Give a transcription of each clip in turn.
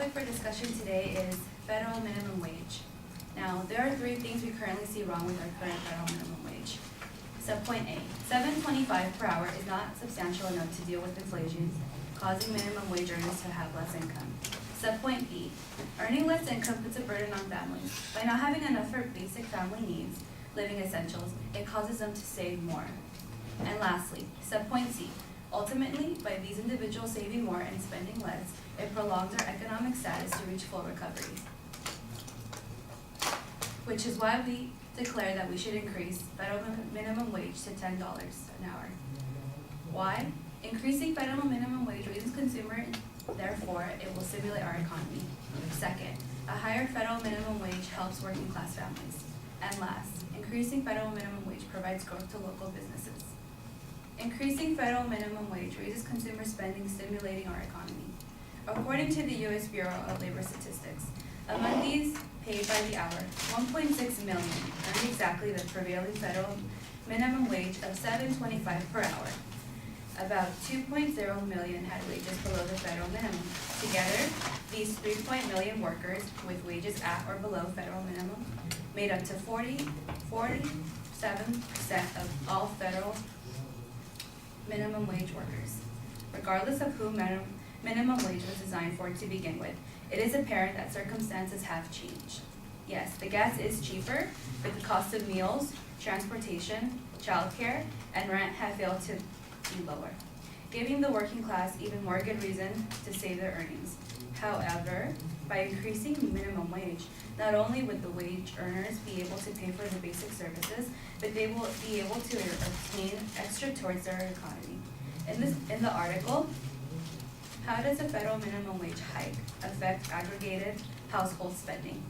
topic for discussion today is federal minimum wage. Now, there are 3 things we currently see wrong with our current federal minimum wage. Subpoint A, $7.25 per hour is not substantial enough to deal with inflation, causing minimum wage earners to have less income. Subpoint B, earning less income puts a burden on families. By not having enough for basic family needs, living essentials, it causes them to save more. And lastly, subpoint C, ultimately, by these individuals saving more and spending less, it prolongs our economic status to reach full recovery. Which is why we declare that we should increase federal minimum wage to $10 an hour. Why? Increasing federal minimum wage raises consumer, therefore it will stimulate our economy. Second, a higher federal minimum wage helps working class families. And last, increasing federal minimum wage provides growth to local businesses. Increasing federal minimum wage raises consumer spending, stimulating our economy. According to the U.S. Bureau of Labor Statistics, among these paid by the hour, 1.6 million earned exactly the prevailing federal minimum wage of $7.25 per hour. About 2.0 million had wages below the federal minimum. Together, these 3 million workers with wages at or below federal minimum made up to 47% of all federal minimum wage workers. Regardless of who minimum wage was designed for to begin with, it is apparent that circumstances have changed. Yes, the gas is cheaper, but the cost of meals, transportation, childcare, and rent have failed to be lower, giving the working class even more good reason to save their earnings. However, by increasing minimum wage, not only would the wage earners be able to pay for the basic services, but they will be able to obtain extra towards their economy. In the article, how does a federal minimum wage hike affect aggregated household spending?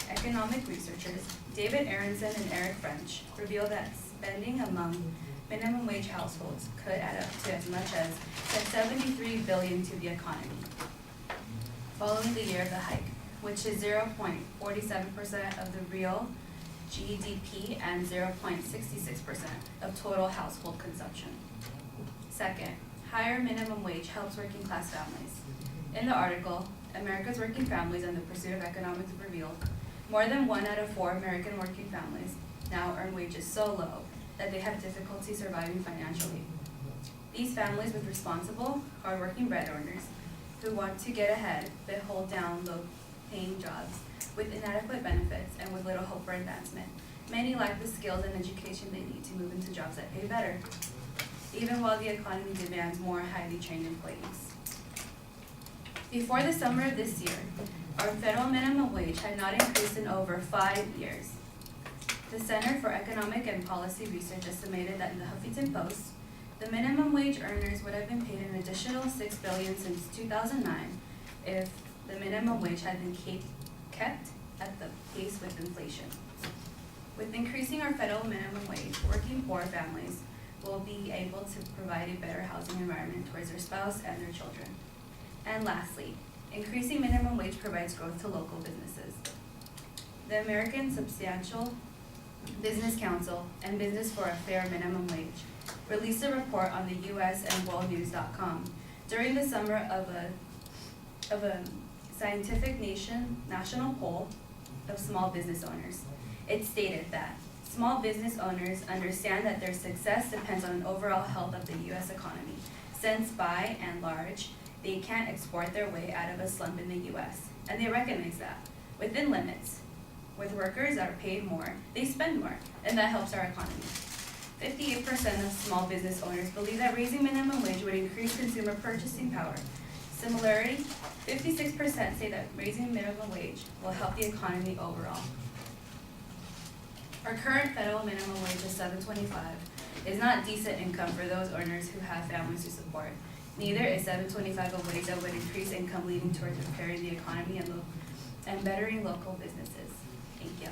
Economic researchers David Aronson and Eric French reveal that spending among minimum wage households could add up to as much as $73 billion to the economy following the year of the hike, which is 0.47% of the real GDP and 0.66% of total household consumption. Second, higher minimum wage helps working class families. In the article, America's Working Families and the Pursuit of Economics revealed more than 1 out of 4 American working families now earn wages so low that they have difficulty surviving financially. These families with responsible, hardworking breadwinners who want to get ahead but hold down low-paying jobs with inadequate benefits and with little hope for advancement. Many lack the skills and education they need to move into jobs that pay better, even while the economy demands more highly trained employees. Before the summer of this year, our federal minimum wage had not increased in over 5 years. The Center for Economic and Policy Research estimated that in the Huffington Post, the minimum wage earners would have been paid an additional $6 billion since 2009 if the minimum wage had been kept at the pace with inflation. With increasing our federal minimum wage, working poor families will be able to provide a better housing environment towards their spouse and their children. And lastly, increasing minimum wage provides growth to local businesses. The American Substantial Business Council and Business for a Fair Minimum Wage released a report on the US and worldnews.com during the summer of a scientific national poll of small business owners. It stated that small business owners understand that their success depends on the overall health of the U.S. economy, since by and large, they can't export their way out of a slump in the U.S., and they recognize that, within limits, with workers that are paid more, they spend more, and that helps our economy. 58% of small business owners believe that raising minimum wage would increase consumer purchasing power. Similarly, 56% say that raising minimum wage will help the economy overall. Our current federal minimum wage of $7.25 is not decent income for those earners who have families to support. Neither is $7.25 a wage that would increase income, leading towards repairing the economy and bettering local businesses. Thank you.